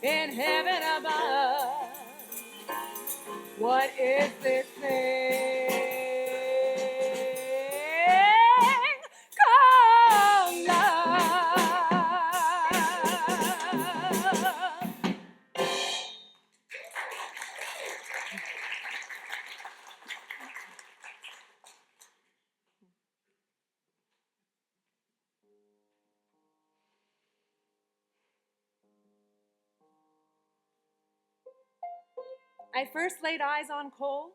in heaven above. What is this thing called love? I first laid eyes on Cole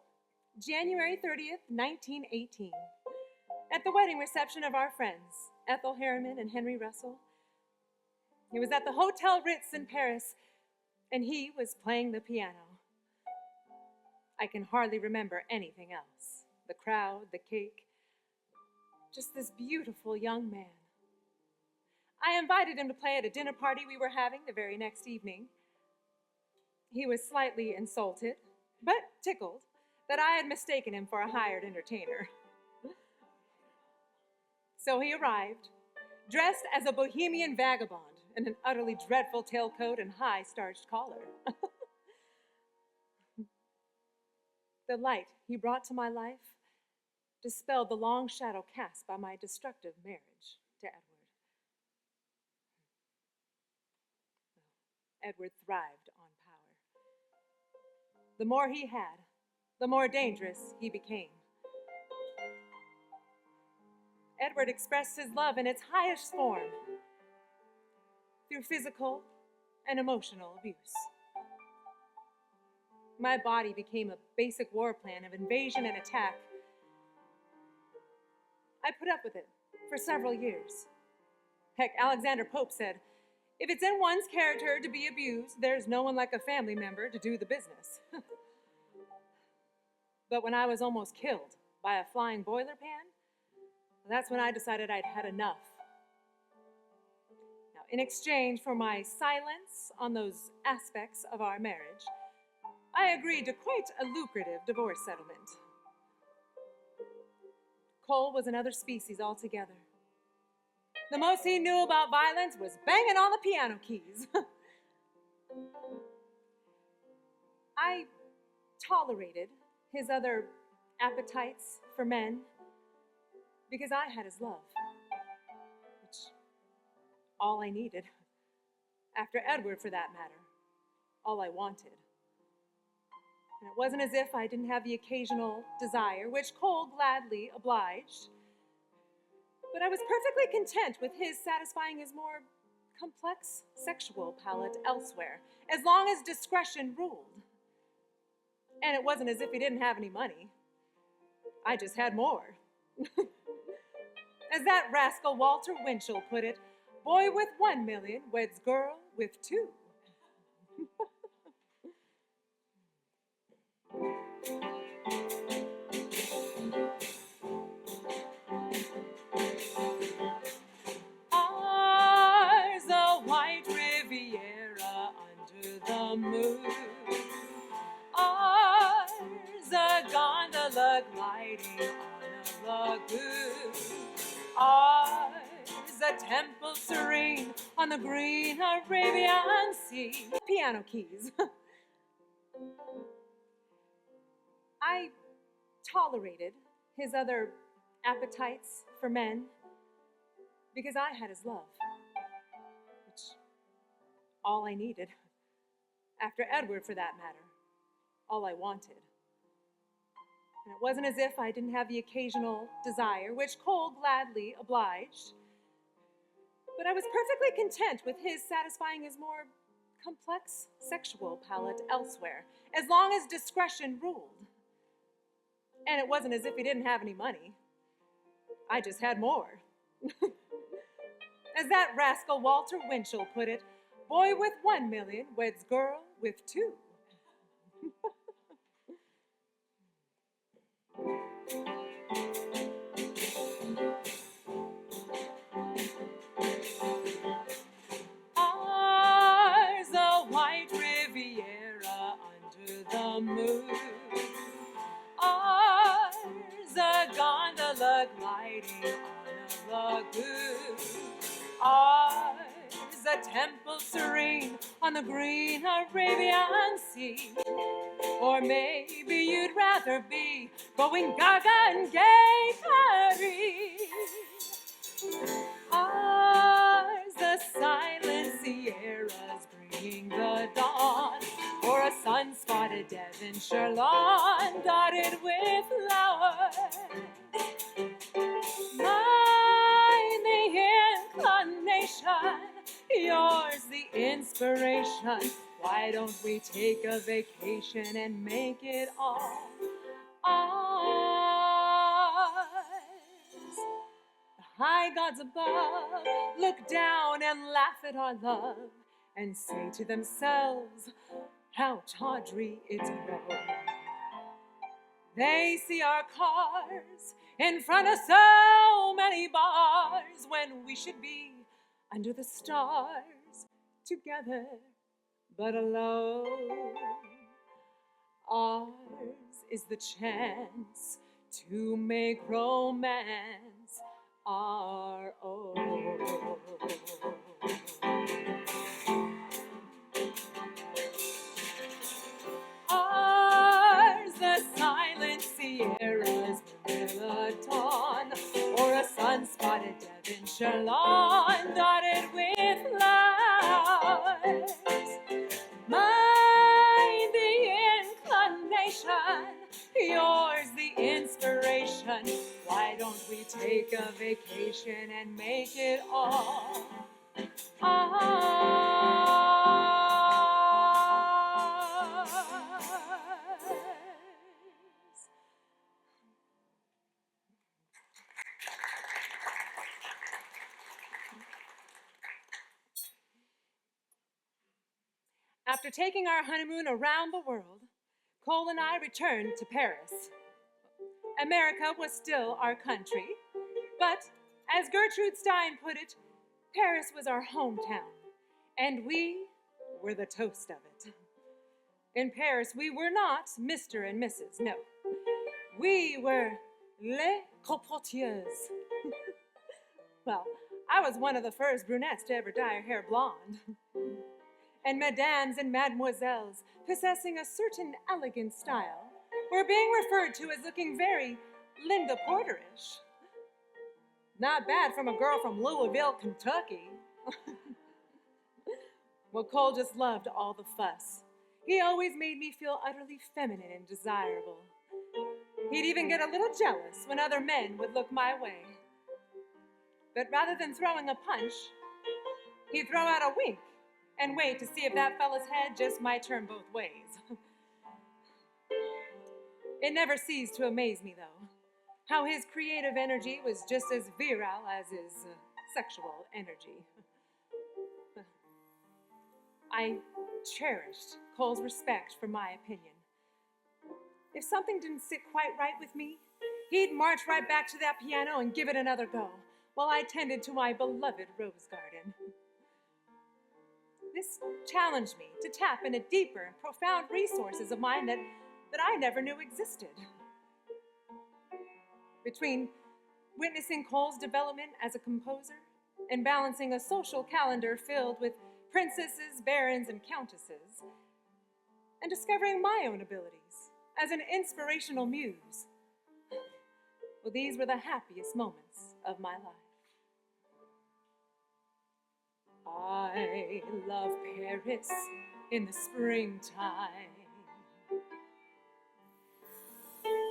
January 30th, 1918, at the wedding reception of our friends, Ethel Harriman and Henry Russell. It was at the Hotel Ritz in Paris, and he was playing the piano. I can hardly remember anything else. The crowd, the cake, just this beautiful young man. I invited him to play at a dinner party we were having the very next evening. He was slightly insulted, but tickled, that I had mistaken him for a hired entertainer. So he arrived, dressed as a bohemian vagabond in an utterly dreadful tailcoat and high starched collar. The light he brought to my life dispelled the long shadow cast by my destructive marriage to Edward. Edward thrived on power. The more he had, the more dangerous he became. Edward expressed his love in its highest form through physical and emotional abuse. My body became a basic war plan of invasion and attack. I put up with it for several years. Heck, Alexander Pope said, if it's in one's character to be abused, there's no one like a family member to do the business. But when I was almost killed by a flying boiler pan, that's when I decided I'd had enough. Now, in exchange for my silence on those aspects of our marriage, I agreed to quite a lucrative divorce settlement. Cole was another species altogether. The most he knew about violence was banging on the piano keys. I tolerated his other appetites for men because I had his love, which all I needed. After Edward, for that matter, all I wanted. And it wasn't as if I didn't have the occasional desire, which Cole gladly obliged. But I was perfectly content with his satisfying his more complex sexual palate elsewhere, as long as discretion ruled. And it wasn't as if he didn't have any money. I just had more. As that rascal Walter Winchell put it, boy with 1 million weds girl with 2. Ours a white Riviera under the moon. Ours a gondola gliding on a lagoon. Ours a temple serene on the green Arabian Sea. Piano keys. I tolerated his other appetites for men because I had his love, which all I needed. After Edward, for that matter, all I wanted. And it wasn't as if I didn't have the occasional desire, which Cole gladly obliged. But I was perfectly content with his satisfying his more complex sexual palate elsewhere, as long as discretion ruled. And it wasn't as if he didn't have any money. I just had more. As that rascal Walter Winchell put it, boy with 1 million weds girl with 2. Ours a white Riviera under the moon. Ours a gondola gliding on a lagoon. Ours a temple serene on the green Arabian Sea. Or maybe you'd rather be going gaga and gay Paris. Ours the silent Sierras bringing the dawn, or a sun-spotted Devonshire lawn dotted with flowers. Mine the inclination, yours the inspiration. Why don't we take a vacation and make it all ours? The high gods above look down and laugh at our love and say to themselves, how tawdry it's grown. They see our cars in front of so many bars when we should be under the stars together but alone. Ours is the chance to make romance our own. Ours the silent Sierras, vanilla dawn, or a sun-spotted Devonshire lawn dotted with flowers. Mine the inclination, yours the inspiration. Why don't we take a vacation and make it all ours? After taking our honeymoon around the world, Cole and I returned to Paris. America was still our country, but as Gertrude Stein put it, Paris was our hometown, and we were the toast of it. In Paris, we were not Mr. and Mrs., no. We were les copotiers. Well, I was one of the first brunettes to ever dye her hair blonde. And mesdames and mademoiselles, possessing a certain elegant style, were being referred to as looking very Linda Porterish. Not bad from a girl from Louisville, Kentucky. Well, Cole just loved all the fuss. He always made me feel utterly feminine and desirable. He'd even get a little jealous when other men would look my way. But rather than throwing a punch, he'd throw out a wink and wait to see if that fella's head just might turn both ways. It never ceased to amaze me, though, how his creative energy was just as virile as his sexual energy. I cherished Cole's respect for my opinion. If something didn't sit quite right with me, he'd march right back to that piano and give it another go, while I tended to my beloved rose garden. This challenged me to tap into deeper and profound resources of mine that I never knew existed. Between witnessing Cole's development as a composer and balancing a social calendar filled with princesses, barons, and countesses, and discovering my own abilities as an inspirational muse, well, these were the happiest moments of my life. I love Paris in the springtime.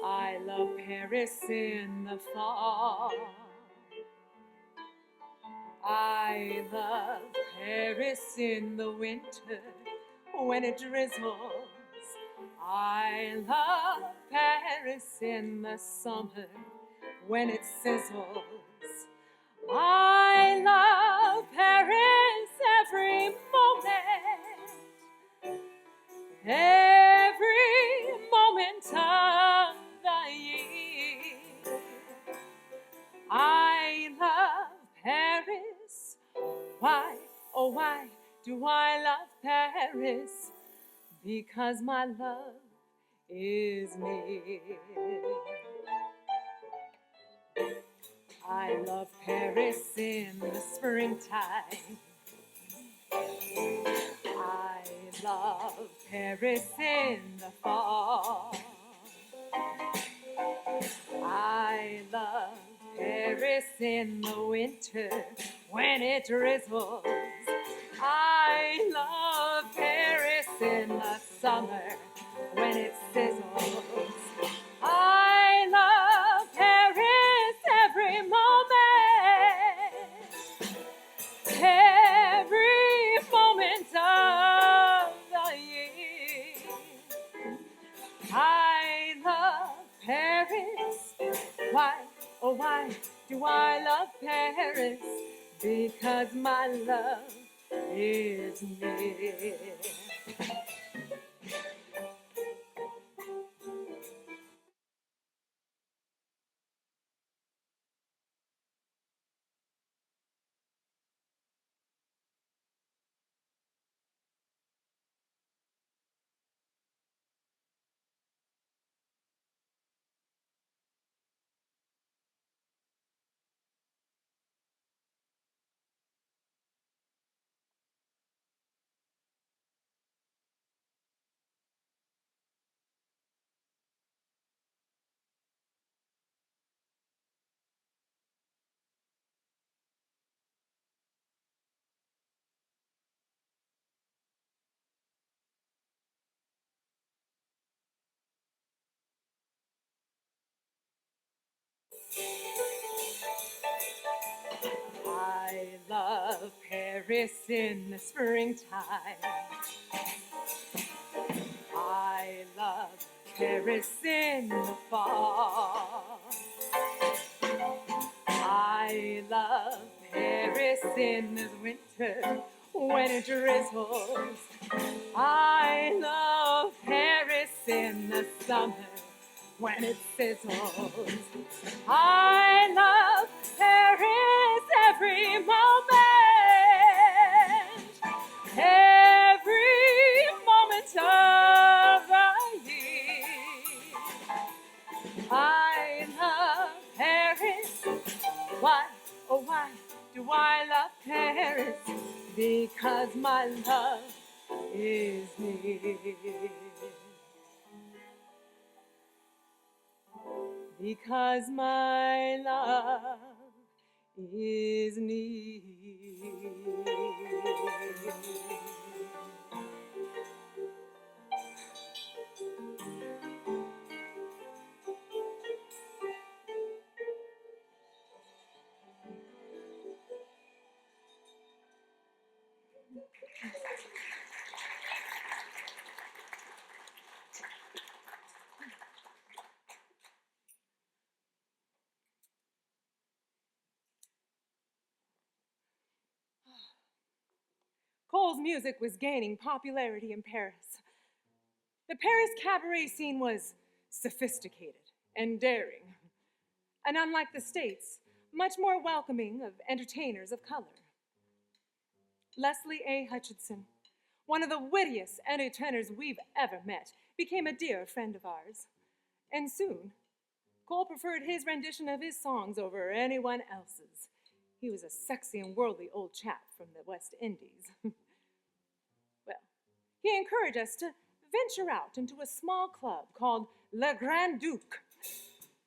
I love Paris in the fall. I love Paris in the winter when it drizzles. I love Paris in the summer when it sizzles. I love Paris every moment of the year. I love Paris. Why, oh why do I love Paris? Because my love is near. I love Paris in the springtime. I love Paris in the fall. I love Paris in the winter when it drizzles. I love Paris in the summer when it sizzles. I love Paris every moment of the year. I love Paris. Why, oh why do I love Paris? Because my love is near. I love Paris in the springtime. I love Paris in the fall. I love Paris in the winter when it drizzles. I love Paris in the summer when it sizzles. I love Paris every moment of the year. I love Paris. Why, oh why do I love Paris? Because my love is near. Because my love is near. Cole's music was gaining popularity in Paris. The Paris cabaret scene was sophisticated and daring, and unlike the States, much more welcoming of entertainers of color. Leslie A. Hutchinson, one of the wittiest entertainers we've ever met, became a dear friend of ours. And soon, Cole preferred his rendition of his songs over anyone else's. He was a sexy and worldly old chap from the West Indies. Well, he encouraged us to venture out into a small club called Le Grand Duc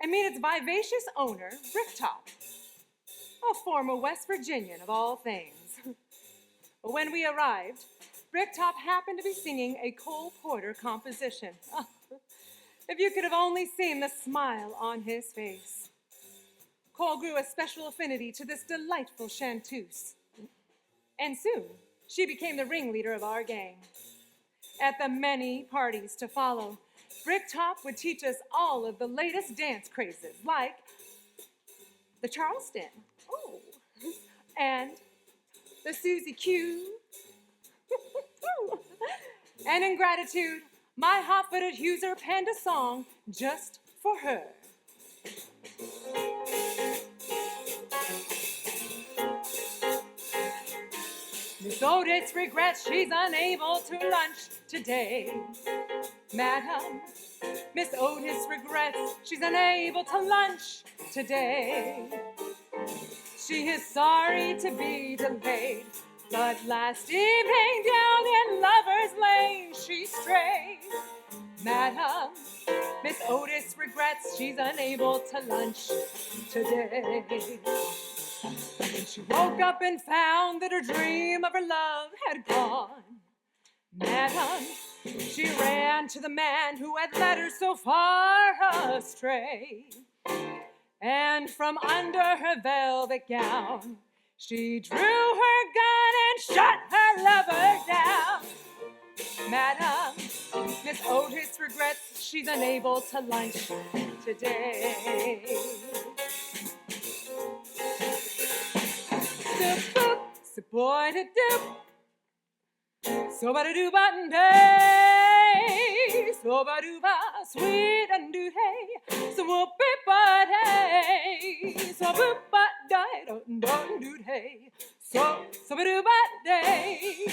and meet its vivacious owner, Bricktop, a former West Virginian of all things. But when we arrived, Bricktop happened to be singing a Cole Porter composition. If you could have only seen the smile on his face. Cole grew a special affinity to this delightful chanteuse. And soon, she became the ringleader of our gang. At the many parties to follow, Bricktop would teach us all of the latest dance crazes, like the Charleston, and the Susie Q. And in gratitude, my hot-footed Huser penned a song just for her. Miss Otis regrets she's unable to lunch today. Madam, Miss Otis regrets she's unable to lunch today. She is sorry to be delayed, But last evening down in Lover's Lane she strayed. Madam, Miss Otis regrets she's unable to lunch today. She woke up and found that her dream of her love had gone. Madam, she ran to the man who had led her so far astray. And from under her velvet gown, she drew her gun and shot her lover down. Madam, Miss Otis regrets she's unable to lunch today. So-ba-da-doo-button day, so-ba-doo-ba, sweet and do hey, so-whoop-be-but-hey, so-boop-ba-die-dun-dun-doo-hey, so-ba-doo-ba-day,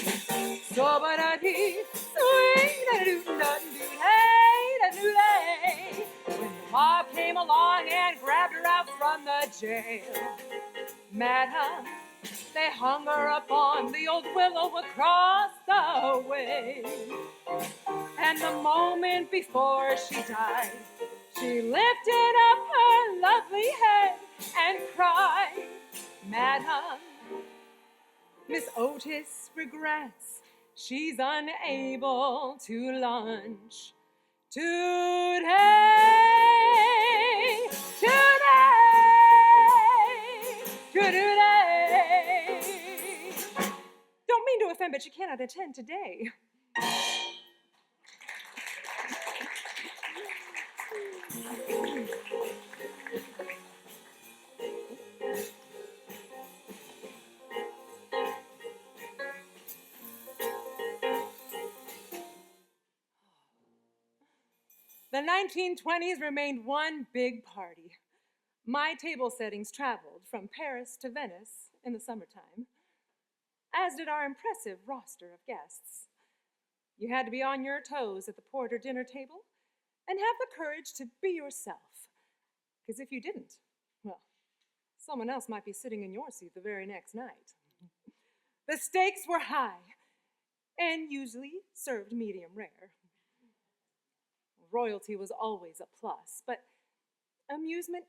so-ba-da-dee, sweet-da-doo-dun-doo-hey-da-doo-hey. When the mob came along and grabbed her out from the jail, Madam, they hung her up on the old willow across the way. And the moment before she died, she lifted up her lovely head and cried, Madam, Miss Otis regrets she's unable to lunch today. Don't mean to offend, but she cannot attend today. The 1920s remained one big party. My table settings traveled from Paris to Venice in the summertime, as did our impressive roster of guests. You had to be on your toes at the porter dinner table and have the courage to be yourself. Because if you didn't, well, someone else might be sitting in your seat the very next night. The stakes were high and usually served medium rare. Royalty was always a plus, but amusement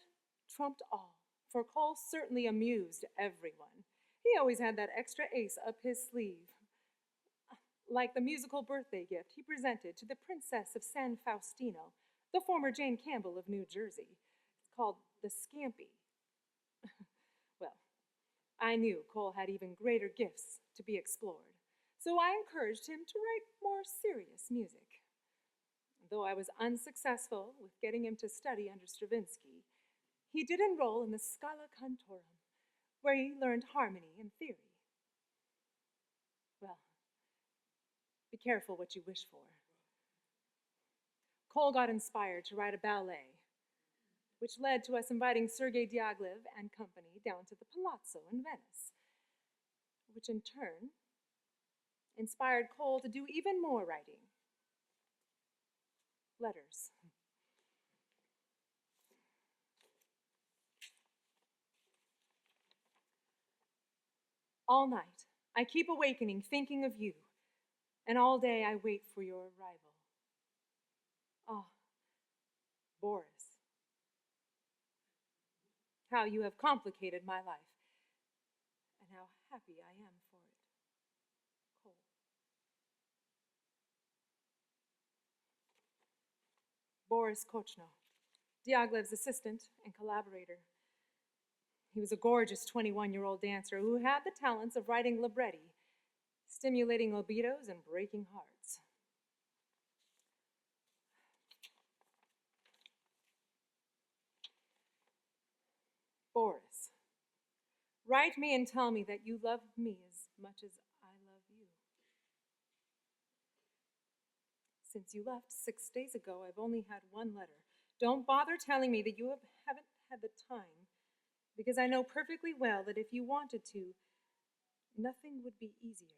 trumped all, for Cole certainly amused everyone. He always had that extra ace up his sleeve. Like the musical birthday gift he presented to the Princess of San Faustino, the former Jane Campbell of New Jersey. It's called the Scampi. Well, I knew Cole had even greater gifts to be explored, so I encouraged him to write more serious music. Though I was unsuccessful with getting him to study under Stravinsky, he did enroll in the Scala Cantorum, where he learned harmony and theory. Well, be careful what you wish for. Cole got inspired to write a ballet, which led to us inviting Sergei Diaghilev and company down to the Palazzo in Venice, which in turn inspired Cole to do even more writing. Letters. All night, I keep awakening, thinking of you, and all day I wait for your arrival. Ah, Boris, how you have complicated my life, and how happy I am for it. Cole. Boris Kochno, Diaghilev's assistant and collaborator. He was a gorgeous 21-year-old dancer who had the talents of writing libretti, stimulating libidos and breaking hearts. Boris, write me and tell me that you love me as much as I love you. Since you left 6 days ago, I've only had one letter. Don't bother telling me that you haven't had the time, because I know perfectly well that if you wanted to, nothing would be easier.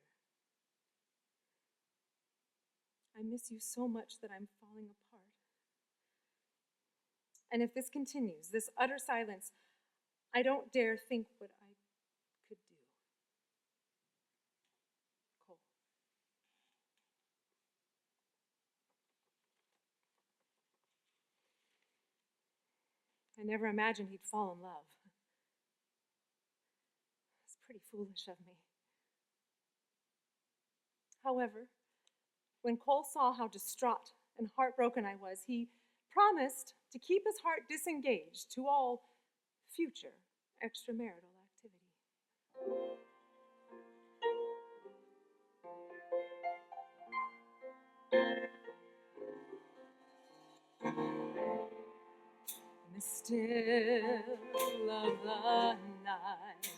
I miss you so much that I'm falling apart. And if this continues, this utter silence, I don't dare think what I could do. I never imagined he'd fall in love. It's pretty foolish of me. However, when Cole saw how distraught and heartbroken I was, he promised to keep his heart disengaged to all future extramarital activity. In the still of the night,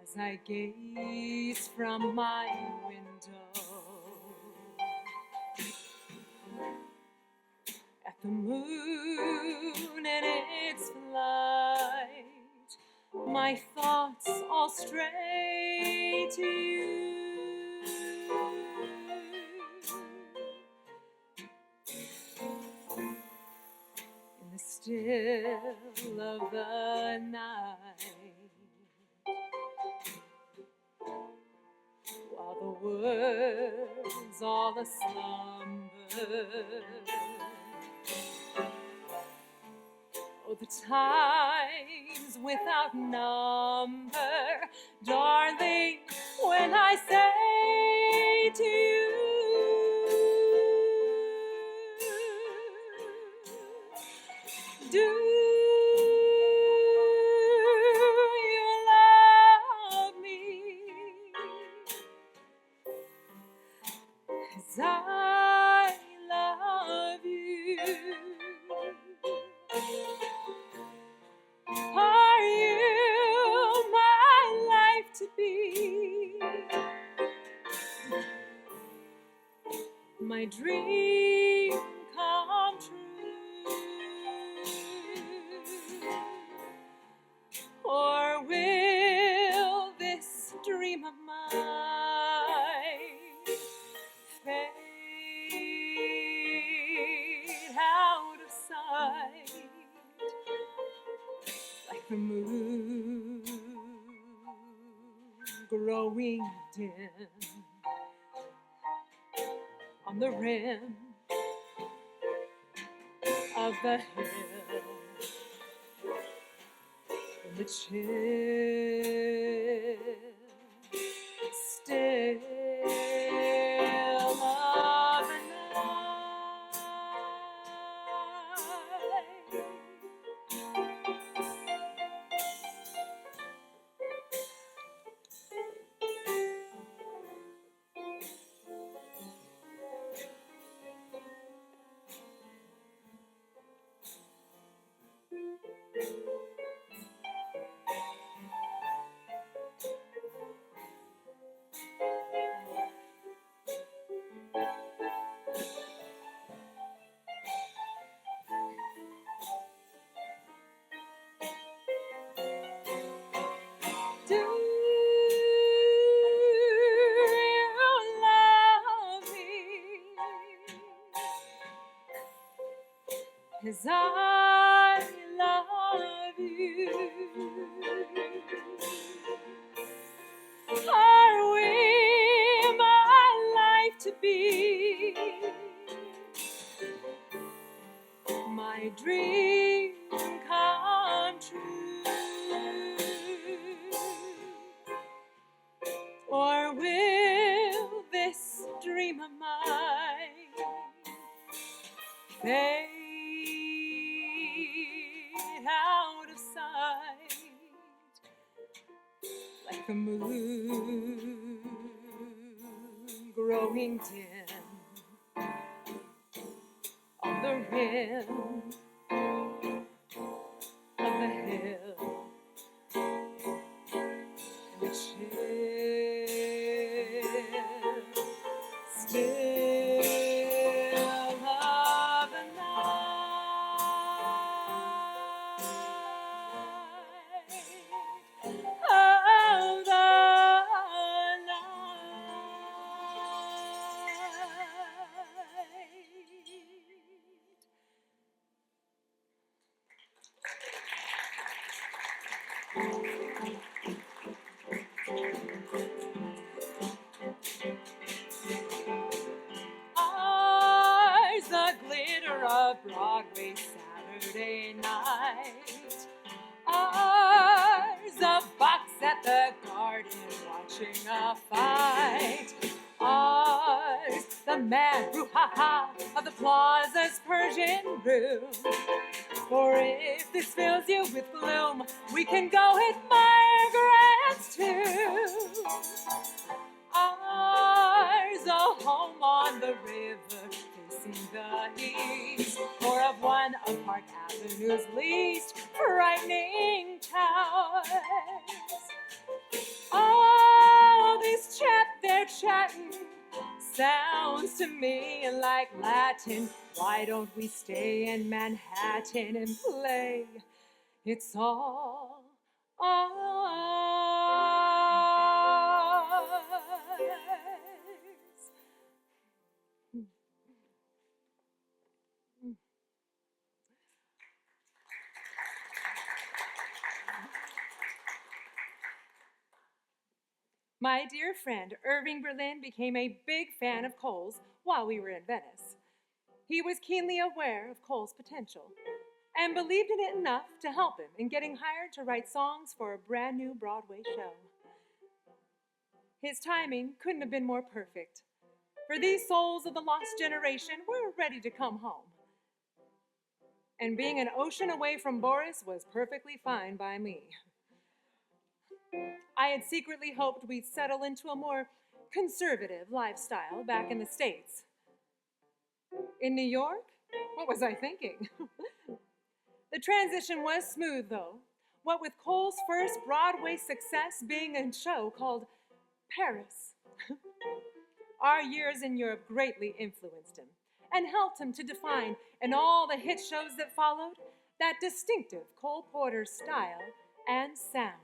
as I gaze from my window at the moon and its flight, my thoughts all stray to you. In the still of the night, while the world's all a-slumber, oh, the times without number, darling, when I say to you, do you love me as I love you? Are you my life to be, my dream come true? Or will this dream of mine fade out of sight like the moon growing dim on the rim of the hill, in the chill, still of the night? Do you love me as I love you? Are we my life to be, my dream come true? Or will this dream of mine fade out of sight like the moon growing dim on the rim of the hill, and the chill still of the night, of the night. Saturday night. Ours, a box at the garden watching a fight. Ours, the mad brouhaha of the plaza's Persian room. For if this fills you with gloom, we can go admire grants too. Ours, a home on the river facing the east, or of one of Park Avenue's least frightening towers. Oh, this chat they're chatting sounds to me like Latin. Why don't we stay in Manhattan and play? It's all ours. My dear friend Irving Berlin became a big fan of Cole's while we were in Venice. He was keenly aware of Cole's potential and believed in it enough to help him in getting hired to write songs for a brand new Broadway show. His timing couldn't have been more perfect, for these souls of the lost generation were ready to come home. And being an ocean away from Boris was perfectly fine by me. I had secretly hoped we'd settle into a more conservative lifestyle back in the States. In New York? What was I thinking? The transition was smooth, though, what with Cole's first Broadway success being a show called Paris. Our years in Europe greatly influenced him and helped him to define, in all the hit shows that followed, that distinctive Cole Porter style and sound.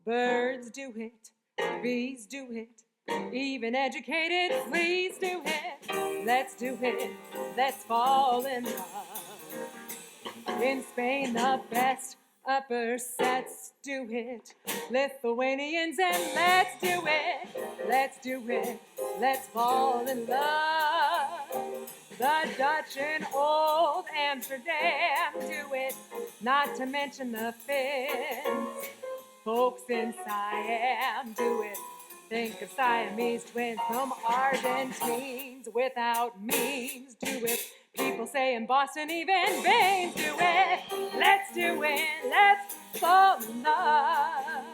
Birds do it, bees do it, even educated fleas do it. Let's do it, let's fall in love. In Spain, the best upper sets do it. Lithuanians, and let's do it, let's fall in love. The Dutch in old Amsterdam do it, not to mention the Finns. Folks in Siam do it. Think of Siamese twins from Argentines without means do it. People say in Boston even veins do it. Let's do it, let's fall in love.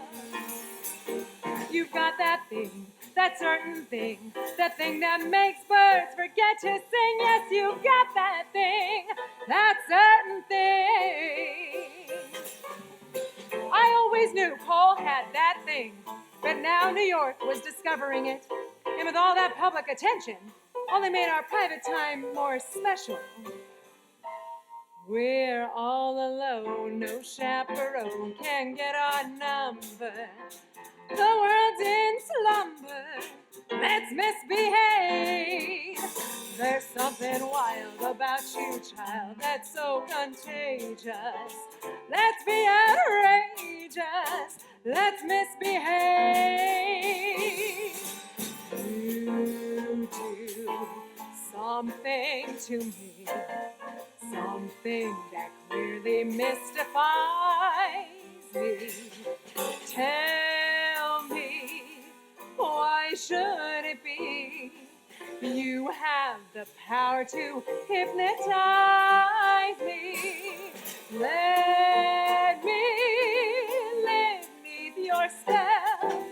You've got that thing, that certain thing, that thing that makes birds forget to sing. Yes, you've got that thing, that certain thing. I always knew Cole had that thing, but now New York was discovering it. And with all that public attention, only made our private time more special. We're all alone, no chaperone can get our number. The world's in slumber, let's misbehave. There's something wild about you, child, that's so contagious. Let's be outrageous, let's misbehave. You do something to me, something that clearly mystifies me. Tell me, why should it be? You have the power to hypnotize me. Let me live beneath your spell.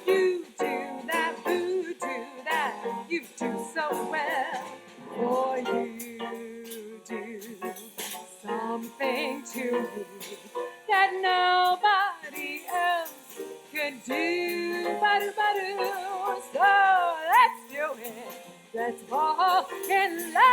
You do that voodoo that you do so well. For you do something to me that nobody else could do. Ba-do-ba-do. So let's do it. Let's fall in love.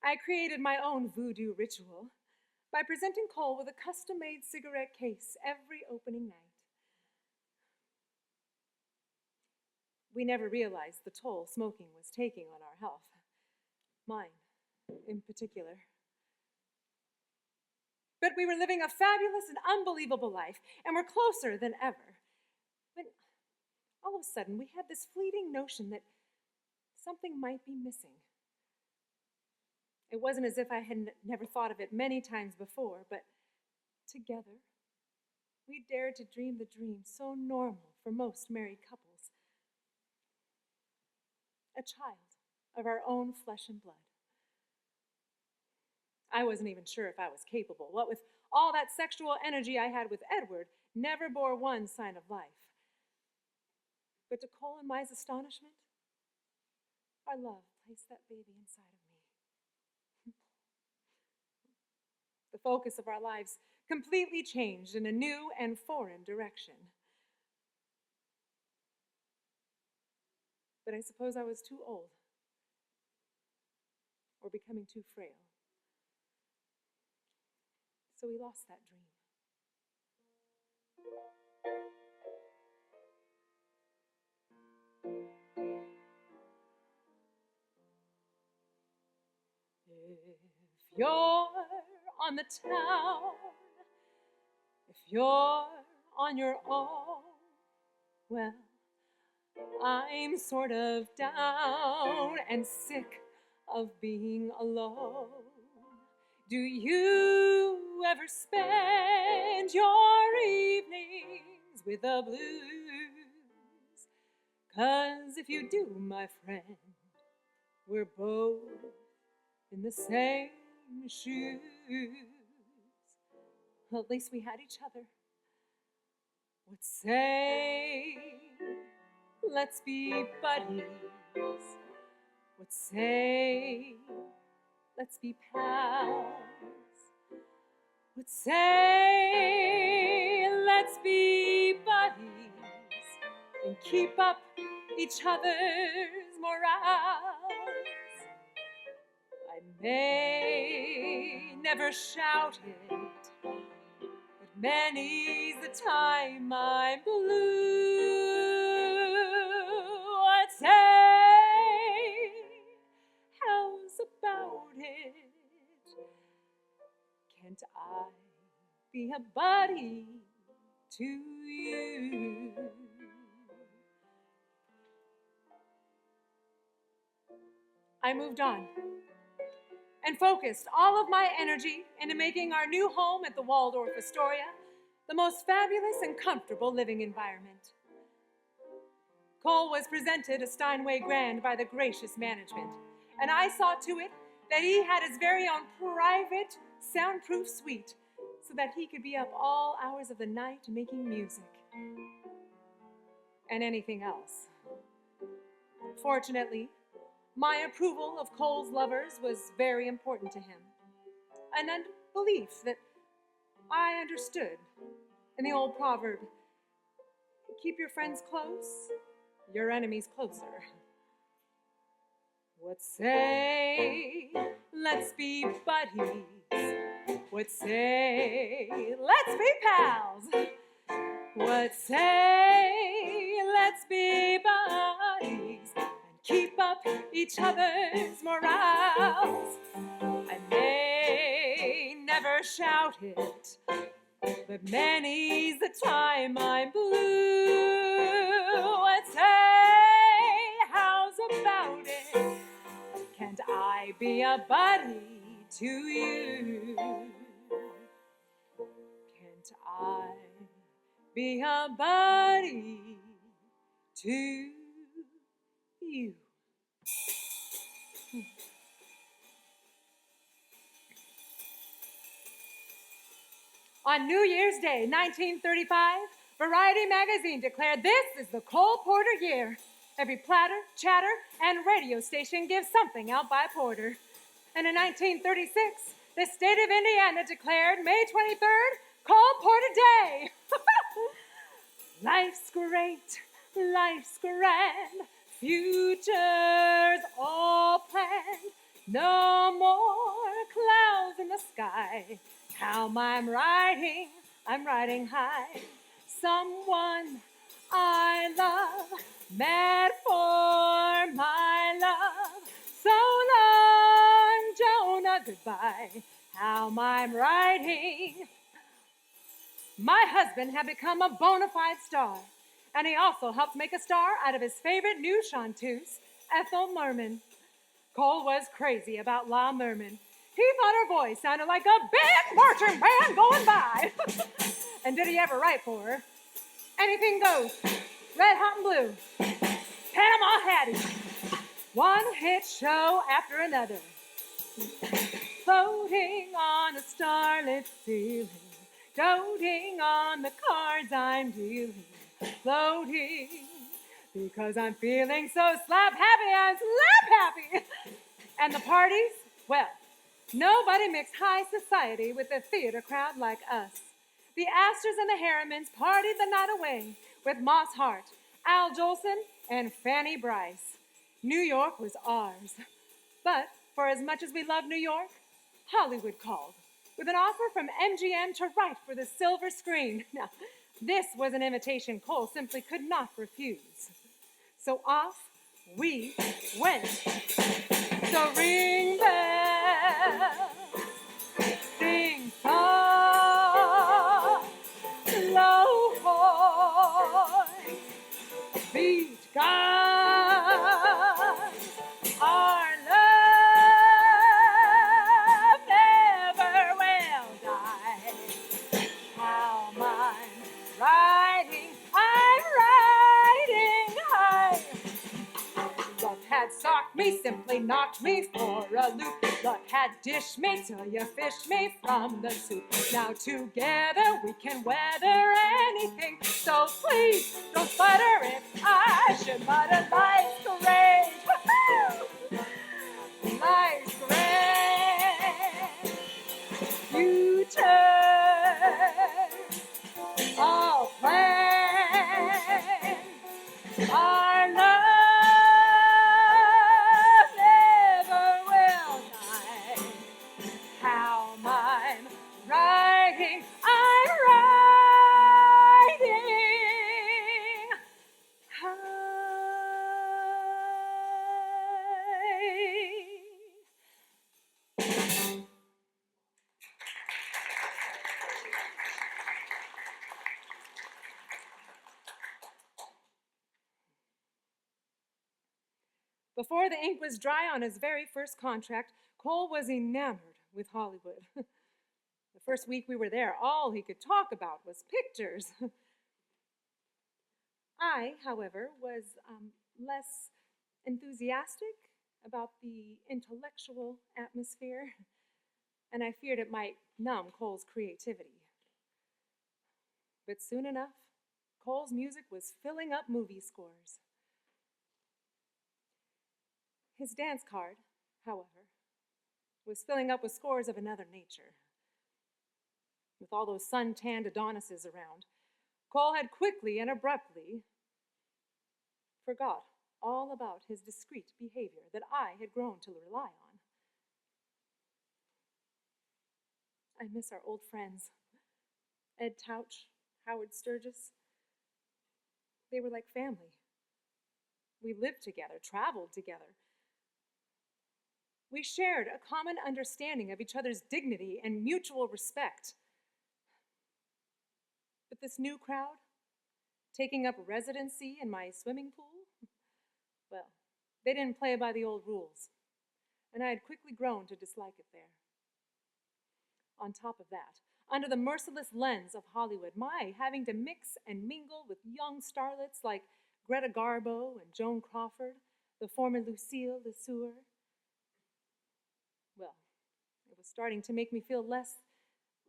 I created my own voodoo ritual by presenting Cole with a custom-made cigarette case every opening night. We never realized the toll smoking was taking on our health. Mine, in particular. But we were living a fabulous and unbelievable life, and were closer than ever. When all of a sudden we had this fleeting notion that something might be missing. It wasn't as if I had never thought of it many times before, but together, we dared to dream the dream so normal for most married couples. A child of our own flesh and blood. I wasn't even sure if I was capable. What with all that sexual energy I had with Edward, never bore one sign of life. But to Cole and my's astonishment, our love placed that baby inside of me. The focus of our lives completely changed in a new and foreign direction. But I suppose I was too old, or becoming too frail. So we lost that dream. If you're on the town, if you're on your own, well, I'm sort of down and sick of being alone. Do you ever spend your evenings with the blues? 'Cause if you do, my friend, we're both in the same shoes. Well, at least we had each other. What say, let's be buddies. What say, let's be pals. What say, let's be buddies and keep up each other's morals. I may never shout it, but many's the time I'm blue. I'd say, how's about it? Can't I be a buddy to you? I moved on and focused all of my energy into making our new home at the Waldorf Astoria the most fabulous and comfortable living environment. Cole was presented a Steinway Grand by the gracious management, and I saw to it that he had his very own private, soundproof suite so that he could be up all hours of the night making music and anything else. Fortunately, my approval of Cole's lovers was very important to him, and belief that I understood in the old proverb, keep your friends close, your enemies closer. What say, let's be buddies. What say, let's be pals. What say, let's be buddies and keep up each other's morals. I may never shout it, but many's the time I'm blue. I'd say, how's about it? Can't I be a buddy to you? Can't I be a buddy to you? On New Year's Day, 1935, Variety magazine declared this is the Cole Porter year. Every platter, chatter, and radio station gives something out by Porter. And in 1936, the state of Indiana declared May 23rd, Cole Porter Day. Life's great, life's grand, future's all planned. No more clouds in the sky. How I'm riding high. Someone I love mad for my love. So long, Jonah, goodbye. How I'm writing. My husband had become a bona fide star, and he also helped make a star out of his favorite new chanteuse, Ethel Merman. Cole was crazy about La Merman. He thought her voice sounded like a big marching band going by. And did he ever write for her? Anything Goes, Red Hot and Blue, Panama Hattie, one hit show after another. Floating on a starlit ceiling, doting on the cards I'm dealing, floating because I'm feeling so slap happy and slap happy. And the parties? Well, nobody mixed high society with the theater crowd like us. The Astors and the Harrimans partied the night away with Moss Hart, Al Jolson, and Fanny Bryce. New York was ours. But for as much as we love New York, Hollywood called with an offer from MGM to write for the silver screen. Now, this was an invitation Cole simply could not refuse. So off we went. So ring bells, sing songs, blow horns, beat guns. Our love never will die. How I'm riding high. Luck had socked me, simply knocked me for a loop. Luck had dished me till you fished me from the soup. Now together we can weather anything. So please don't sputter if I should mutter life's great. Life's great. Future all planned. Our love never will die. How I'm riding high. Before the ink was dry on his very first contract, Cole was enamored with Hollywood. The first week we were there, all he could talk about was pictures. I, however, was less enthusiastic about the intellectual atmosphere, and I feared it might numb Cole's creativity. But soon enough, Cole's music was filling up movie scores. His dance card, however, was filling up with scores of another nature. With all those sun-tanned Adonises around, Cole had quickly and abruptly forgot all about his discreet behavior that I had grown to rely on. I miss our old friends, Ed Touch, Howard Sturgis. They were like family. We lived together, traveled together. We shared a common understanding of each other's dignity and mutual respect. But this new crowd, taking up residency in my swimming pool, well, they didn't play by the old rules, and I had quickly grown to dislike it there. On top of that, under the merciless lens of Hollywood, my having to mix and mingle with young starlets like Greta Garbo and Joan Crawford, the former Lucille Lesueur, well, it was starting to make me feel less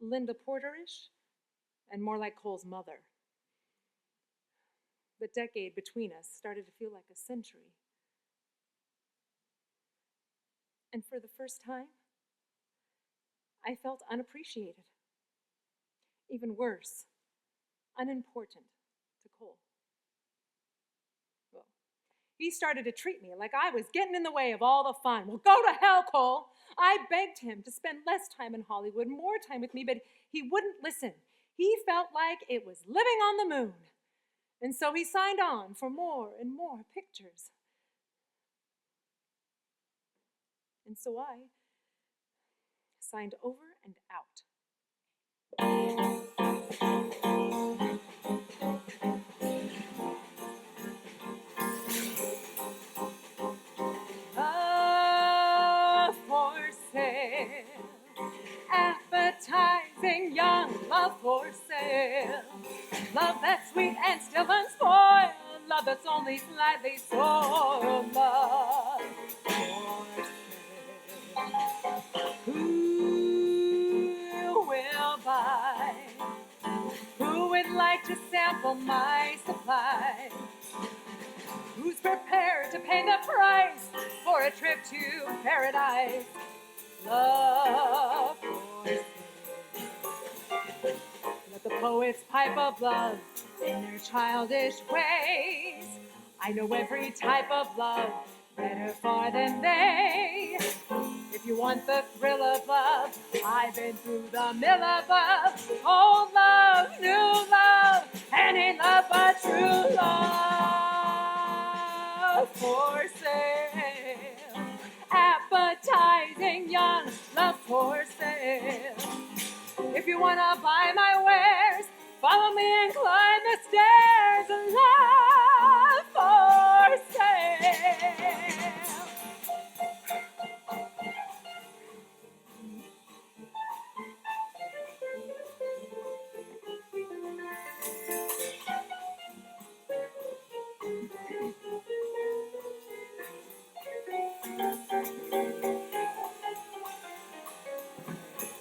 Linda Porterish and more like Cole's mother. The decade between us started to feel like a century. And for the first time, I felt unappreciated. Even worse, unimportant to Cole. Well, he started to treat me like I was getting in the way of all the fun. Well, go to hell, Cole. I begged him to spend less time in Hollywood, more time with me, but he wouldn't listen. He felt like it was living on the moon. And so he signed on for more and more pictures. And so I signed over and out. Love for sale, appetizing young love for sale. Love that's sweet and still unspoiled, love that's only slightly soiled. Love for sale. Who will buy? Who would like to sample my supply? Who's prepared to pay the price for a trip to paradise? Love for sale. Let the poets pipe of love in their childish ways. I know every type of love better far than they. If you want the thrill of love, I've been through the mill of love. Old love, new love, any love but true love for sale. Appetizing young love for sale. If you wanna buy my wares, follow me and climb the stairs of love for sale.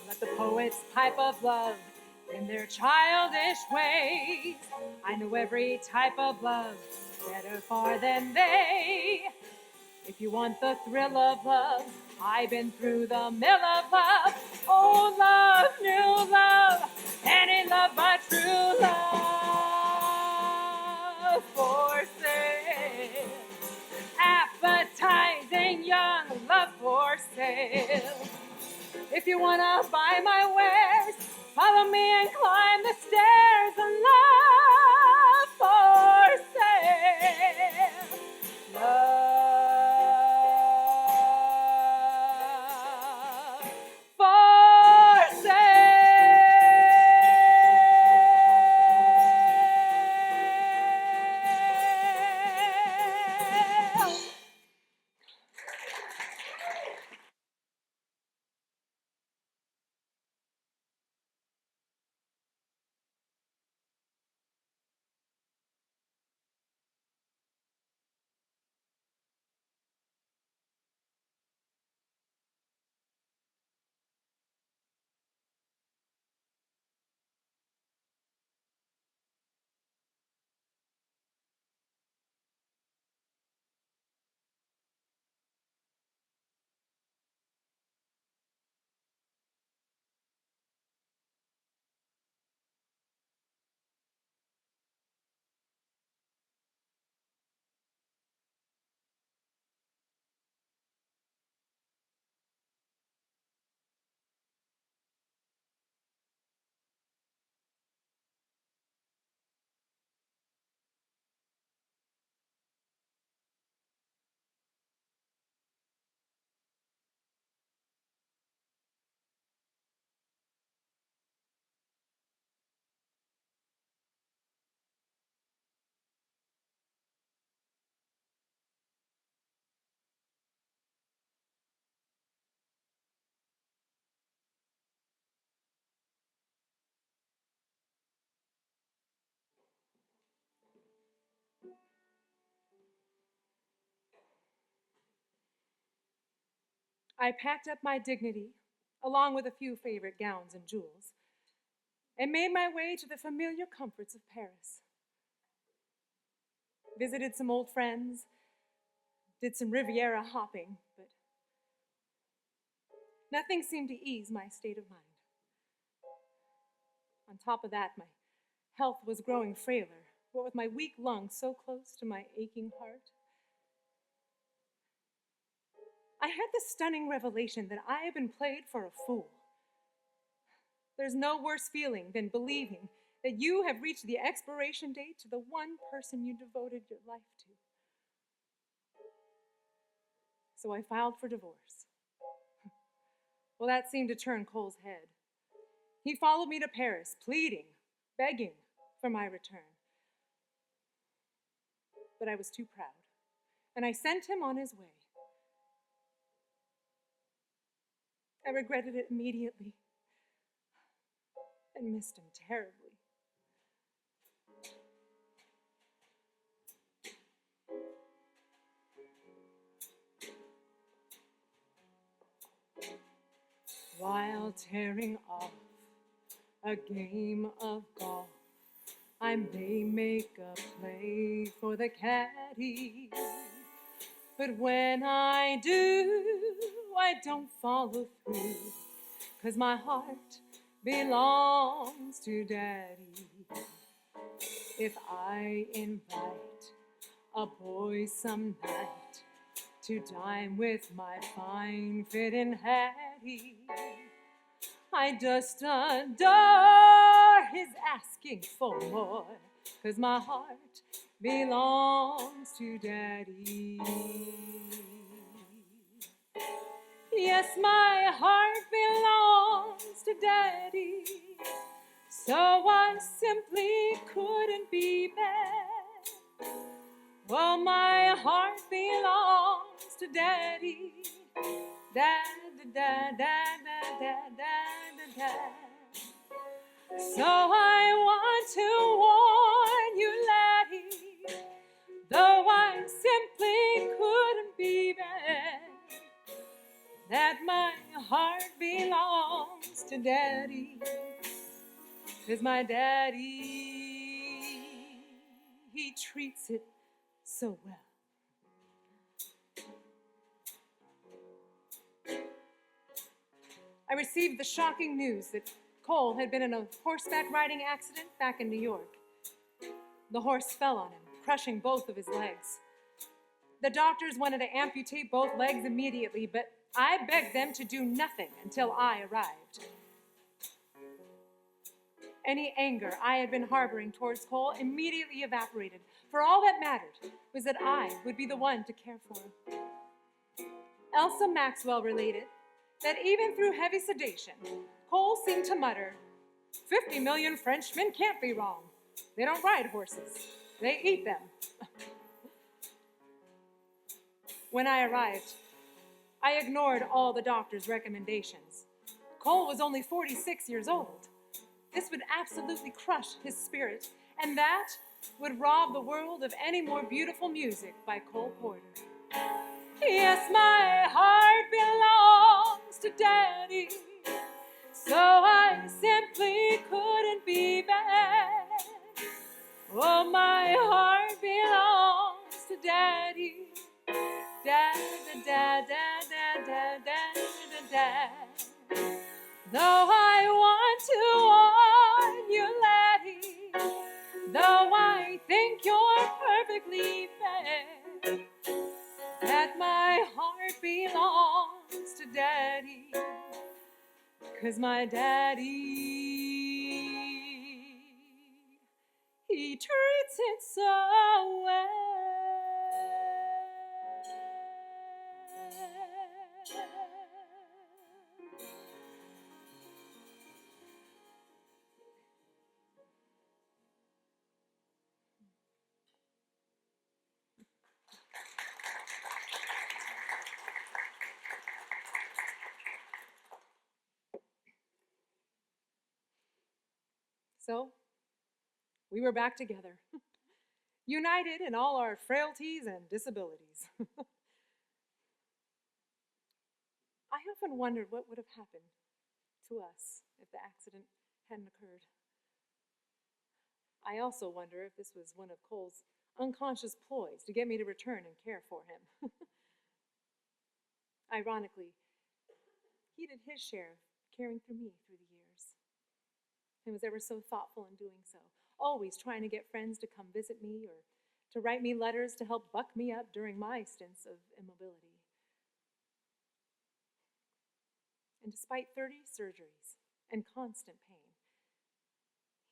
Let the poets pipe of love in their childish ways. I know every type of love better far than they. If you want the thrill of love, I've been through the mill of love. Old love, new love, any love but true love for sale. Appetizing young love for sale. If you wanna buy my wares, follow me and climb the stairs of love for sale. Love for sale. I packed up my dignity, along with a few favorite gowns and jewels, and made my way to the familiar comforts of Paris. Visited some old friends, did some Riviera hopping, but nothing seemed to ease my state of mind. On top of that, my health was growing frailer, what with my weak lungs so close to my aching heart. I had the stunning revelation that I had been played for a fool. There's no worse feeling than believing that you have reached the expiration date to the one person you devoted your life to. So I filed for divorce. Well, that seemed to turn Cole's head. He followed me to Paris, pleading, begging for my return. But I was too proud, and I sent him on his way. I regretted it immediately and missed him terribly. While tearing off a game of golf, I may make a play for the caddy, but when I do, I don't follow through, 'cause my heart belongs to Daddy. If I invite a boy some night to dine with my fine-fitting Hattie, I just adore his asking for more, 'cause my heart belongs to Daddy. Yes, my heart belongs to Daddy, so I simply couldn't be bad. Well, my heart belongs to Daddy. Dad, dad, dad, dad, dad, dad, dad. So I want to warn you, laddie, though I simply couldn't be bad, that my heart belongs to Daddy, 'cause my Daddy, he treats it so well. I received the shocking news that Cole had been in a horseback riding accident back in New York. The horse fell on him, crushing both of his legs. The doctors wanted to amputate both legs immediately, but I begged them to do nothing until I arrived. Any anger I had been harboring towards Cole immediately evaporated, for all that mattered was that I would be the one to care for him. Elsa Maxwell related that even through heavy sedation, Cole seemed to mutter, 50 million Frenchmen can't be wrong. They don't ride horses, they eat them. When I arrived, I ignored all the doctor's recommendations. Cole was only 46 years old. This would absolutely crush his spirit, and that would rob the world of any more beautiful music by Cole Porter. Yes, my heart belongs to Daddy, so I simply couldn't be bad. Oh, my heart belongs to Daddy. Dad, dad, dad, dad, dad, dad, dad. Though I want to warn you, laddie, though I think you're perfectly fair, that my heart belongs to Daddy, 'cause my Daddy, he treats it so well. So, we were back together, united in all our frailties and disabilities. I often wondered what would have happened to us if the accident hadn't occurred. I also wonder if this was one of Cole's unconscious ploys to get me to return and care for him. Ironically, he did his share of caring for me through the years. He was ever so thoughtful in doing so, always trying to get friends to come visit me or to write me letters to help buck me up during my stints of immobility. And despite 30 surgeries and constant pain,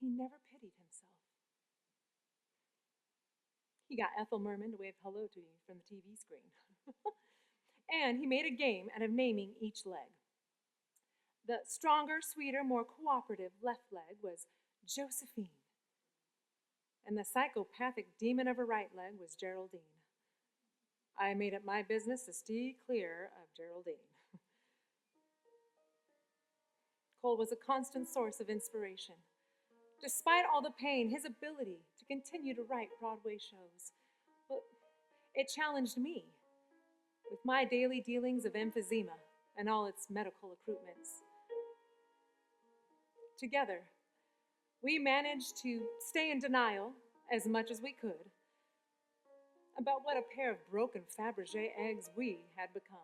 he never pitied himself. He got Ethel Merman to wave hello to me from the TV screen. And he made a game out of naming each leg. The stronger, sweeter, more cooperative left leg was Josephine. And the psychopathic demon of her right leg was Geraldine. I made it my business to stay clear of Geraldine. Cole was a constant source of inspiration. Despite all the pain, his ability to continue to write Broadway shows, well, it challenged me with my daily dealings of emphysema and all its medical accoutrements. Together, we managed to stay in denial as much as we could about what a pair of broken Fabergé eggs we had become.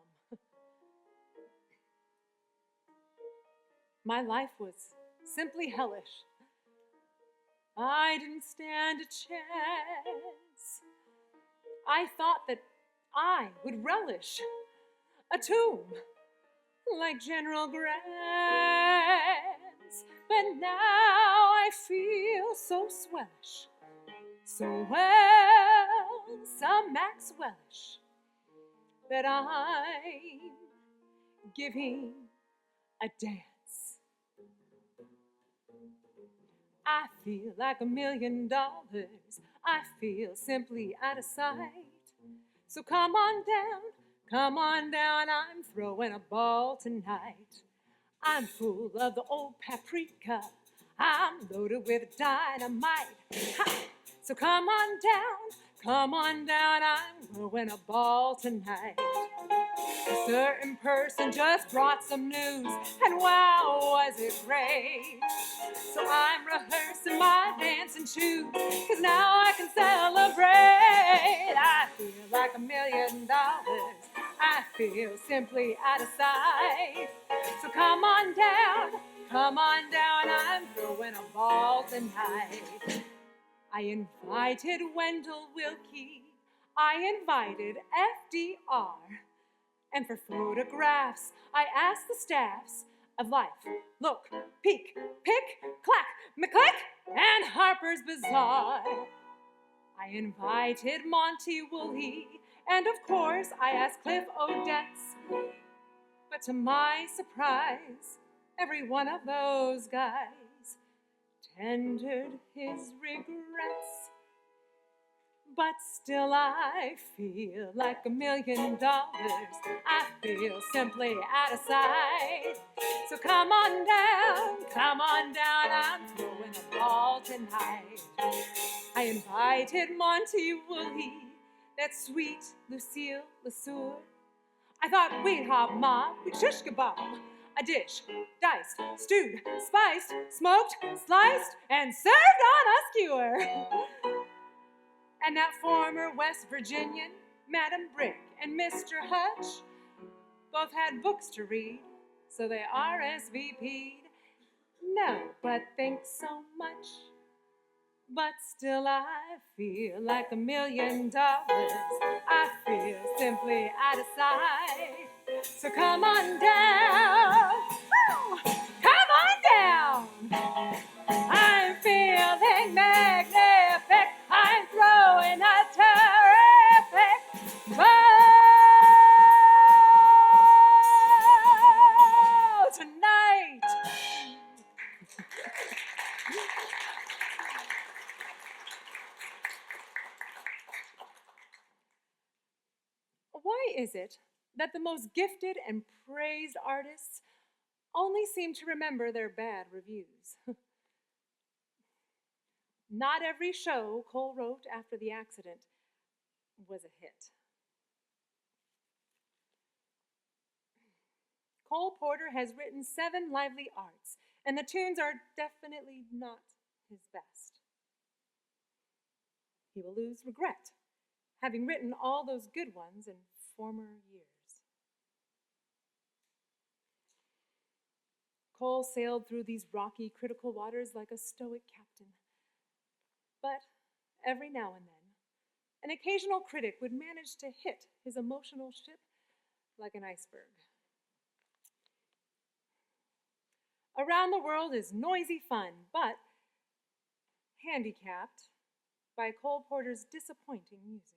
My life was simply hellish. I didn't stand a chance. I thought that I would relish a tomb like General Grant's, but now I feel so swellish, so well, some Maxwellish, that I'm giving a dance. I feel like $1 million. I feel simply out of sight. So come on down, I'm throwing a ball tonight. I'm full of the old paprika. I'm loaded with dynamite. Ha! So come on down, I'm throwing a ball tonight. A certain person just brought some news, and wow, was it great. So I'm rehearsing my dancing shoes, 'cause now I can celebrate. I feel like $1 million. I feel simply out of sight. So come on down, I'm throwing a ball tonight. I invited Wendell Willkie, I invited FDR, and for photographs, I asked the staffs of Life, Look, Peek, Pick, Clack, McClick, and Harper's Bazaar. I invited Monty Woolley, and of course I asked Cliff Odets. But to my surprise, every one of those guys tendered his regrets. But still I feel like $1 million. I feel simply out of sight. So come on down, I'm throwing a ball tonight. I invited Monty Woolley, that sweet Lucille LeSueur. I thought we'd hop-mop, we'd shish kebab, a dish, diced, stewed, spiced, smoked, sliced, and served on a skewer. And that former West Virginian, Madam Brick, and Mr. Hutch both had books to read, so they RSVP'd. No, but thanks so much. But still I feel like $1 million. I feel simply out of sight. So come on down. Woo! Come on down. I'm feeling magnific. I'm throwing a terrific ball tonight. Why is it that the most gifted and praised artists only seem to remember their bad reviews? Not every show Cole wrote after the accident was a hit. Cole Porter has written 7 lively arts, and the tunes are definitely not his best. He will lose regret, having written all those good ones in former years. Cole sailed through these rocky, critical waters like a stoic captain. But every now and then, an occasional critic would manage to hit his emotional ship like an iceberg. Around the World is noisy fun, but handicapped by Cole Porter's disappointing music.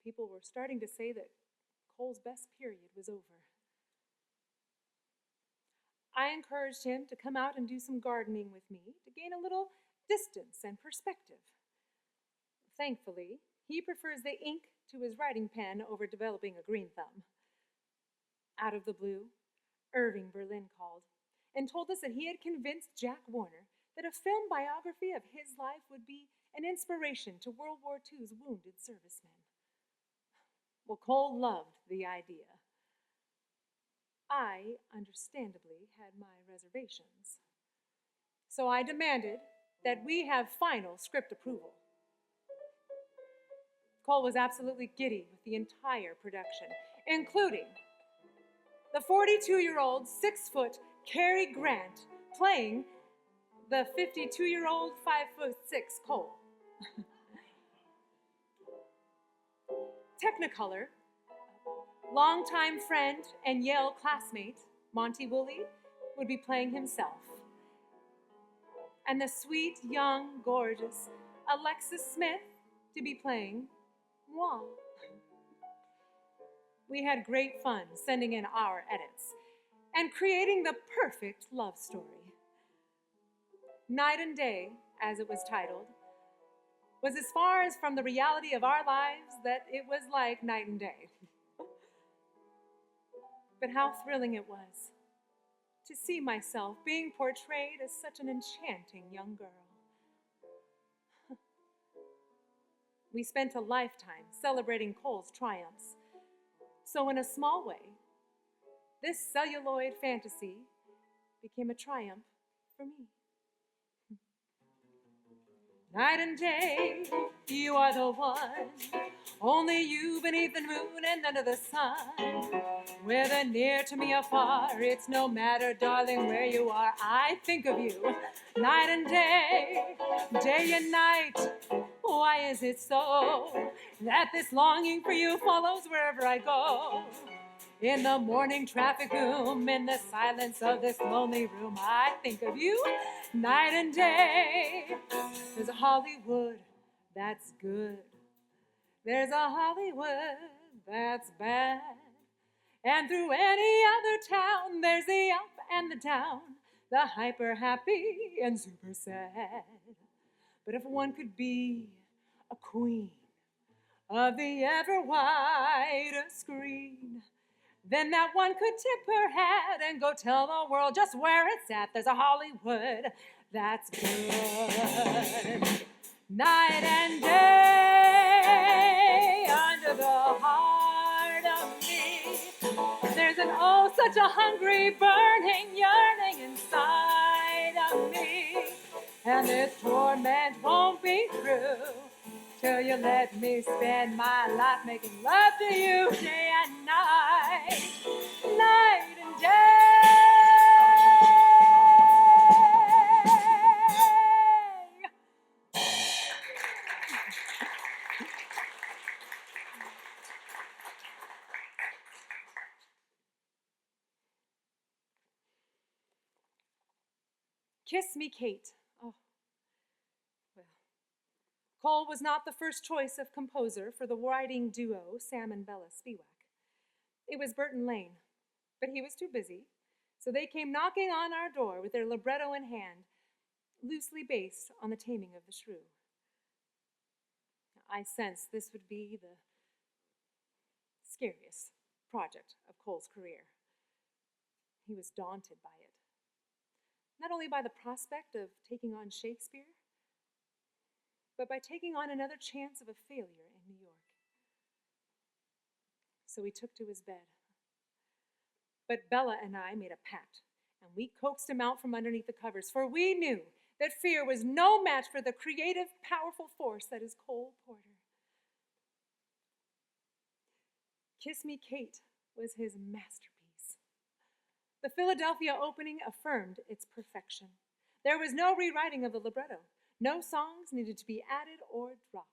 People were starting to say that Cole's best period was over. I encouraged him to come out and do some gardening with me to gain a little distance and perspective. Thankfully, he prefers the ink to his writing pen over developing a green thumb. Out of the blue, Irving Berlin called and told us that he had convinced Jack Warner that a film biography of his life would be an inspiration to World War II's wounded servicemen. Well, Cole loved the idea. I, understandably, had my reservations. So I demanded that we have final script approval. Cole was absolutely giddy with the entire production, including the 42-year-old, 6-foot Cary Grant playing the 52-year-old, 5'6" Cole. Technicolor, longtime friend and Yale classmate Monty Woolley would be playing himself. And the sweet, young, gorgeous Alexis Smith to be playing moi. We had great fun sending in our edits and creating the perfect love story. Night and Day, as it was titled, was as far as from the reality of our lives that it was like night and day. But how thrilling it was to see myself being portrayed as such an enchanting young girl. We spent a lifetime celebrating Cole's triumphs. So in a small way, this celluloid fantasy became a triumph for me. Night and day, you are the one. Only you beneath the moon and under the sun. Whether near to me or far, it's no matter, darling, where you are. I think of you night and day and night. Why is it so that this longing for you follows wherever I go? In the morning traffic boom, in the silence of this lonely room, I think of you night and day. There's a Hollywood that's good. There's a Hollywood that's bad. And through any other town, there's the up and the down, the hyper happy and super sad. But if one could be a queen of the ever wider screen, then that one could tip her hat and go tell the world just where it's at. There's a Hollywood that's good. Night and day, under the heart of me, there's an oh, such a hungry, burning yearning inside of me. And this torment won't be through till you let me spend my life making love to you day and night, night and day. Kiss Me, Kate. Oh, well. Cole was not the first choice of composer for the writing duo Sam and Bella Spiewak. It was Burton Lane, but he was too busy, so they came knocking on our door with their libretto in hand, loosely based on The Taming of the Shrew. I sensed this would be the scariest project of Cole's career. He was daunted by it, not only by the prospect of taking on Shakespeare, but by taking on another chance of a failure in New York. So he took to his bed. But Bella and I made a pact, and we coaxed him out from underneath the covers, for we knew that fear was no match for the creative, powerful force that is Cole Porter. Kiss Me, Kate was his masterpiece. The Philadelphia opening affirmed its perfection. There was no rewriting of the libretto. No songs needed to be added or dropped.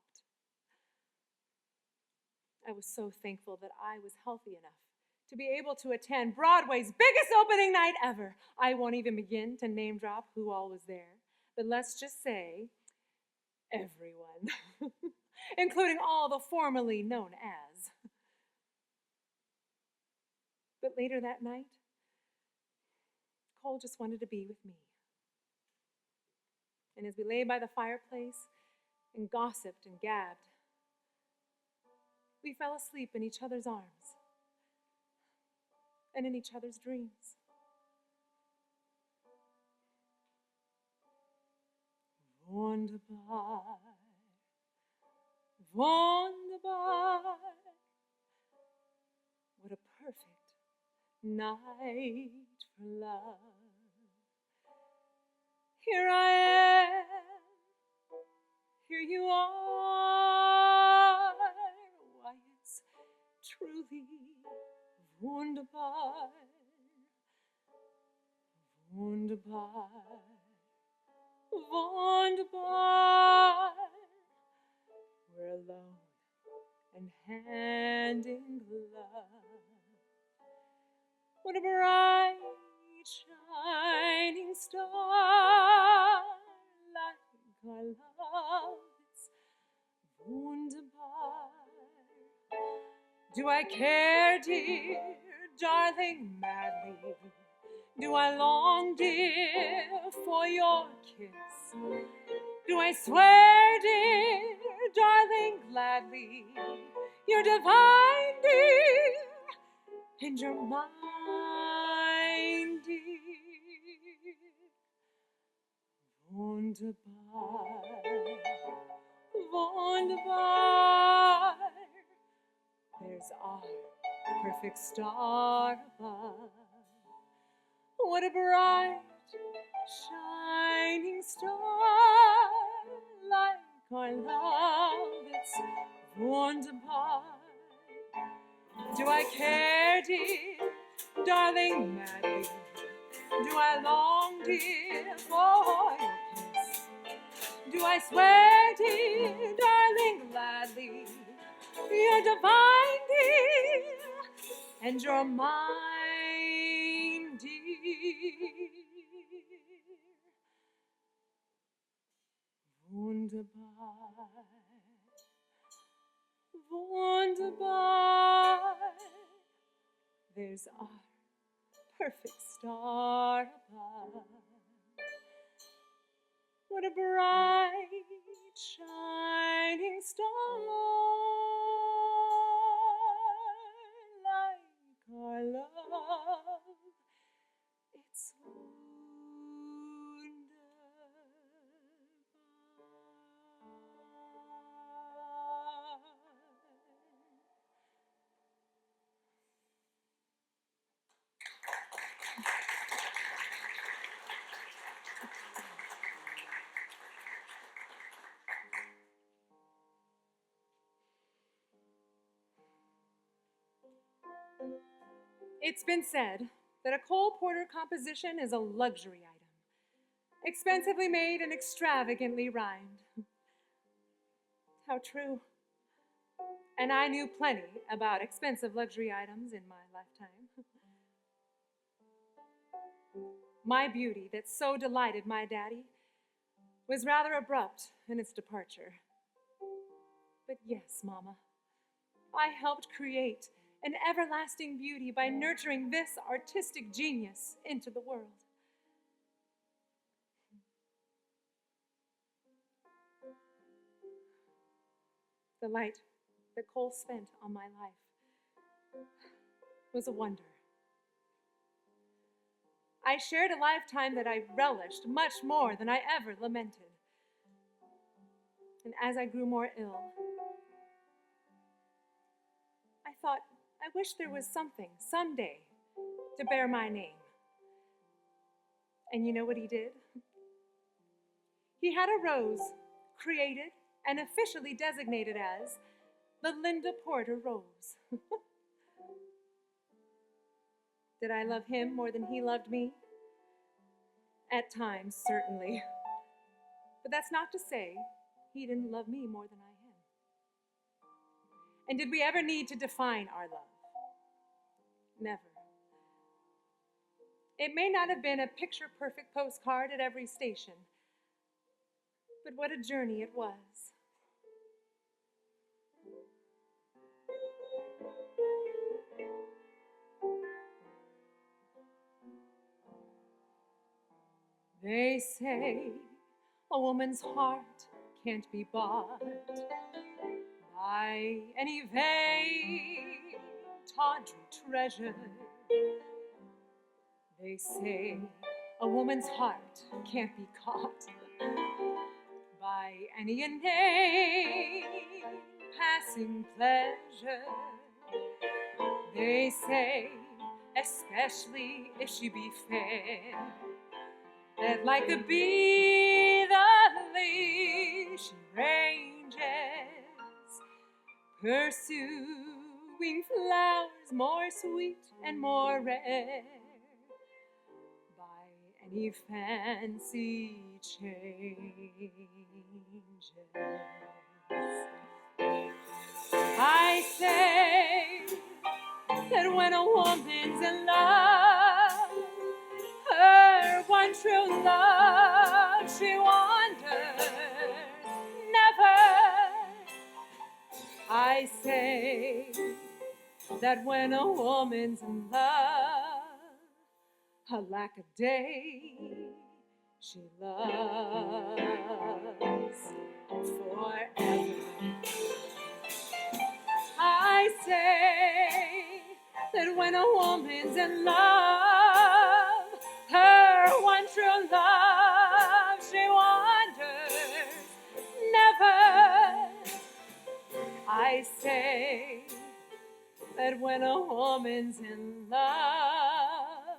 I was so thankful that I was healthy enough to be able to attend Broadway's biggest opening night ever. I won't even begin to name drop who all was there, but let's just say everyone, including all the formerly known as. But later that night, Cole just wanted to be with me. And as we lay by the fireplace and gossiped and gabbed, we fell asleep in each other's arms and in each other's dreams. Wunderbar, wunderbar, what a perfect night for love. Here I am, here you are. Why, it's truly wunderbar, wunderbar, wunderbar. We're alone and hand in glove. What a bright, shining star, like our love, it's wunderbar. Do I care, dear, darling, madly? Do I long, dear, for your kiss? Do I swear, dear, darling, gladly, you're divine, dear, and you're mine, dear? Wunderbar, wunderbar, there's our perfect star above. What a bright, shining star, like our love, it's wunderbar. Do I care, dear, darling, madly? Do I long, dear, for your kiss? Do I swear, dear, darling, gladly, you're divine, dear, and you're mine, dear? Wunderbar, wunderbar, there's our perfect star above. What a bright, shining star, like our love, it's It's been said that a Cole Porter composition is a luxury item, expensively made and extravagantly rhymed. How true. And I knew plenty about expensive luxury items in my lifetime. My beauty that so delighted my daddy was rather abrupt in its departure. But yes, Mama, I helped create an everlasting beauty by nurturing this artistic genius into the world. The light that Cole spent on my life was a wonder. I shared a lifetime that I relished much more than I ever lamented. And as I grew more ill, I thought, I wish there was something, someday, to bear my name. And you know what he did? He had a rose created and officially designated as the Linda Porter Rose. Did I love him more than he loved me? At times, certainly. But that's not to say he didn't love me more than I him. And did we ever need to define our love? never. It may not have been a picture-perfect postcard at every station, but what a journey it was. They say a woman's heart can't be bought by any vain, tawdry treasure. They say a woman's heart can't be caught by any inane, passing pleasure. They say, especially if she be fair, that like the bee, the leaf she ranges, pursuing flowers more sweet and more rare, by any fancy changes. I say that when a woman's in love, her one true love, she wanders never. I say that when a woman's in love, alack-a-day, she loves forever. I say that when a woman's in love, her one true love, she wanders never. I say that when a woman's in love,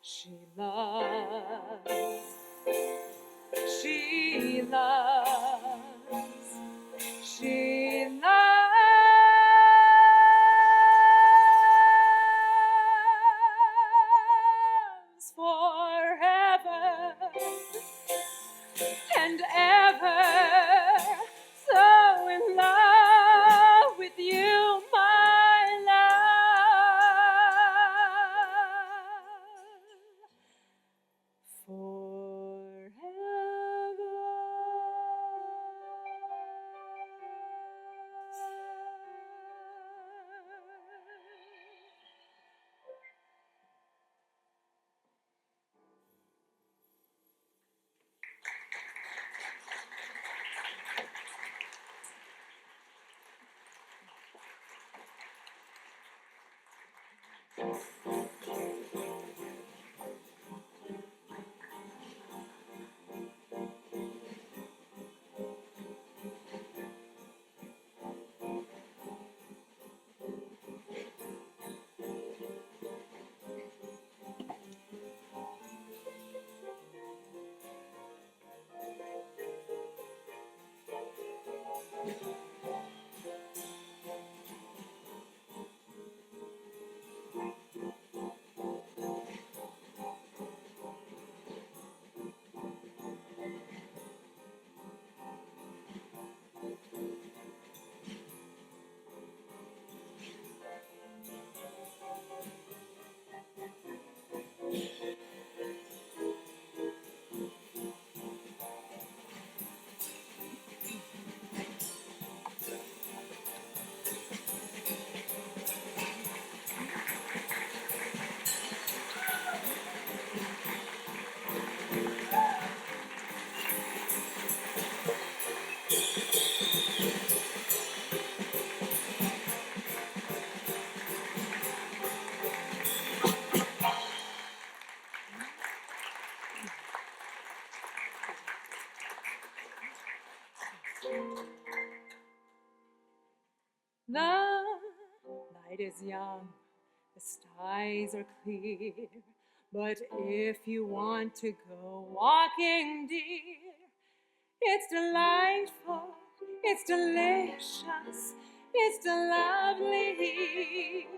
she loves, she loves, she loves. Forever and ever, so in love with you, my love, forever. The night is young, the skies are clear, but if you want to go walking, dear, it's delightful, it's delicious, it's lovely.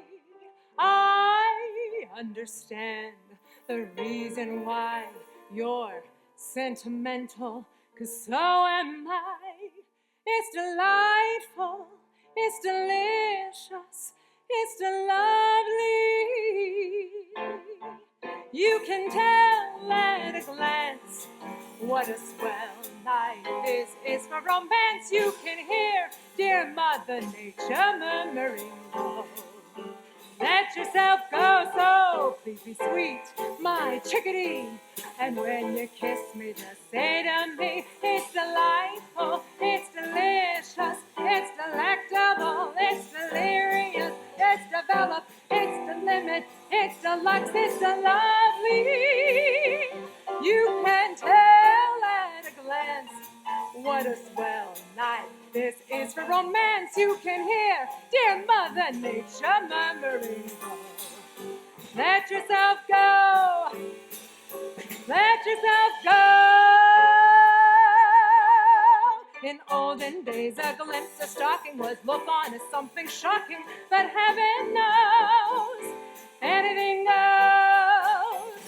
I understand the reason why you're sentimental, 'cause so am I. It's delightful, it's delicious, it's lovely. You can tell at a glance what a swell night this is for romance. You can hear dear Mother Nature murmuring low. Let yourself go, so please be sweet, my chickadee. And when you kiss me, just say to me, it's delightful, it's delicious, it's delectable, it's delirious, it's developed, it's the limit, it's deluxe, it's the lovely. You can tell at a glance what a swell night this is for romance. You can hear dear Mother Nature murmuring. Let yourself go. Let yourself go. In olden days, a glimpse of stocking was looked on as something shocking, but heaven knows anything goes.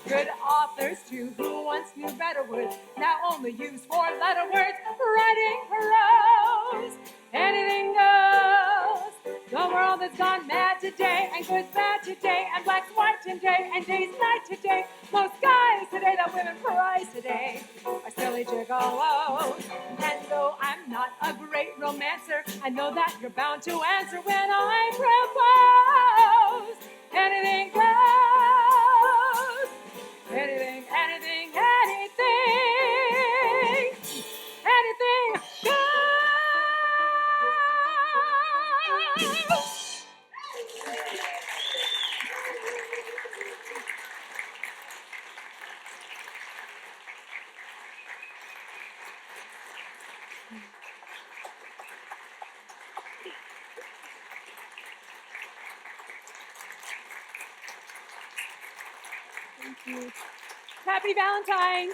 Good authors, too, who once knew better words, now only use four-letter words, writing prose. Anything goes. The world has gone mad today, and good's bad today, and black's white today, and day's night today. Most guys today that women prize today are silly gigolos. And though I'm not a great romancer, I know that you're bound to answer when I propose. Anything goes. Anything, anything, anything. Anything goes. Thank you. Happy Valentine's.